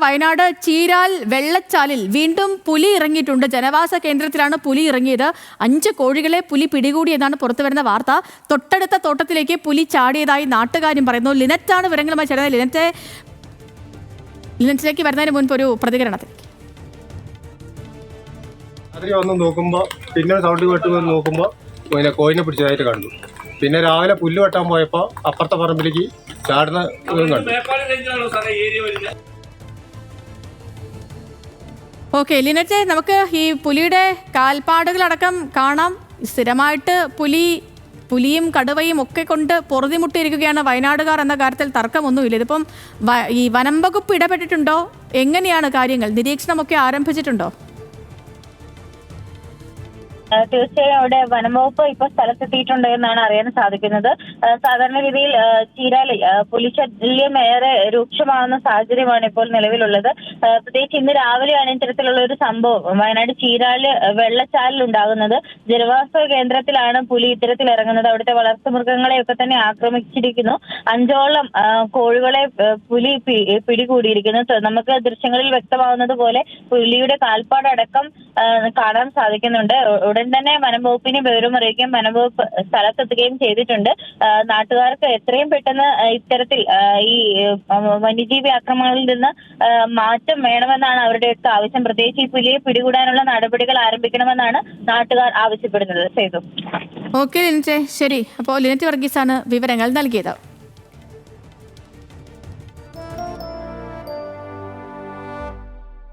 വയനാട് ചീരാൽ വെള്ളച്ചാലിൽ വീണ്ടും പുലി ഇറങ്ങിയിട്ടുണ്ട്. ജനവാസ കേന്ദ്രത്തിലാണ് പുലി ഇറങ്ങിയത്. 5 കോഴികളെ പുലി പിടികൂടിയെന്നാണ് പുറത്തുവരുന്ന വാർത്ത. തൊട്ടടുത്ത തോട്ടത്തിലേക്ക് പുലി ചാടിയതായി നാട്ടുകാരും പറയുന്നു. ലിനറ്റാണ് വിവരങ്ങളുമായി ചേർന്നത്. ലിനറ്റിലേക്ക് വരുന്നതിന് മുൻപ് ഒരു പ്രതികരണത്തിലേക്ക്. രാത്രി വന്ന് നോക്കുമ്പോൾ പിന്നെ സൗണ്ട് കേട്ട് നോക്കുമ്പോൾ പിന്നെ കോഴിനെ പിടിച്ചതായിട്ട് കണ്ടു. പിന്നെ രാവിലെ പുല്ല് വെട്ടാൻ പോയപ്പോൾ അപ്പുറത്തെ പറമ്പിലേക്ക് ചാടുന്ന കണ്ടു. ഓക്കെ ലിനറ്റെ, നമുക്ക് ഈ പുലിയുടെ കാൽപ്പാടുകളടക്കം കാണാം. സ്ഥിരമായിട്ട് പുലിയും കടുവയും ഒക്കെ കൊണ്ട് പൊറുതിമുട്ടിയിരിക്കുകയാണ് വയനാടുകാർ എന്ന കാര്യത്തിൽ തർക്കമൊന്നുമില്ല. ഇതിപ്പം ഈ വനം വകുപ്പ് ഇടപെട്ടിട്ടുണ്ടോ? എങ്ങനെയാണ് കാര്യങ്ങൾ? നിരീക്ഷണമൊക്കെ ആരംഭിച്ചിട്ടുണ്ടോ? തീർച്ചയായും അവിടെ വനംവകുപ്പ് ഇപ്പൊ സ്ഥലത്തെത്തിയിട്ടുണ്ട് എന്നാണ് അറിയാൻ സാധിക്കുന്നത്. സാധാരണ രീതിയിൽ ചീരാലിൽ പുലിശല്യം ഏറെ രൂക്ഷമാകുന്ന സാഹചര്യമാണ് ഇപ്പോൾ നിലവിലുള്ളത്. പ്രത്യേകിച്ച് ഇന്ന് രാവിലെയാണ് ഇത്തരത്തിലുള്ള ഒരു സംഭവം വയനാട് ചീരാല് വെള്ളച്ചാലിൽ ഉണ്ടാകുന്നത്. ജനവാസ കേന്ദ്രത്തിലാണ് പുലി ഇത്തരത്തിൽ ഇറങ്ങുന്നത്. അവിടുത്തെ വളർത്തുമൃഗങ്ങളെയൊക്കെ തന്നെ ആക്രമിച്ചിരിക്കുന്നു. 5ഓളം കോഴികളെ പുലി പിടികൂടിയിരിക്കുന്നു. നമുക്ക് ദൃശ്യങ്ങളിൽ വ്യക്തമാവുന്നത് പോലെ പുലിയുടെ കാൽപ്പാടടക്കം കാണാൻ സാധിക്കുന്നുണ്ട്. ഉടൻ തന്നെ വനംവകുപ്പിനെ വിവരം അറിയിക്കുകയും വനംവകുപ്പ് സ്ഥലത്തെത്തുകയും ചെയ്തിട്ടുണ്ട്. നാട്ടുകാർക്ക് എത്രയും പെട്ടെന്ന് ഇത്തരത്തിൽ ഈ വന്യജീവി ആക്രമണങ്ങളിൽ നിന്ന് മാറ്റം വേണമെന്നാണ് അവരുടെയൊക്കെ ആവശ്യം. പ്രത്യേകിച്ച് ഈ പുലിയെ പിടികൂടാനുള്ള നടപടികൾ ആരംഭിക്കണമെന്നാണ് നാട്ടുകാർ ആവശ്യപ്പെടുന്നത്. സേതു. ഓക്കെ ലിനറ്റ്, ശരി. അപ്പോൾ ലിനറ്റ് വർഗീസാണ് വിവരങ്ങൾ നൽകിയത്.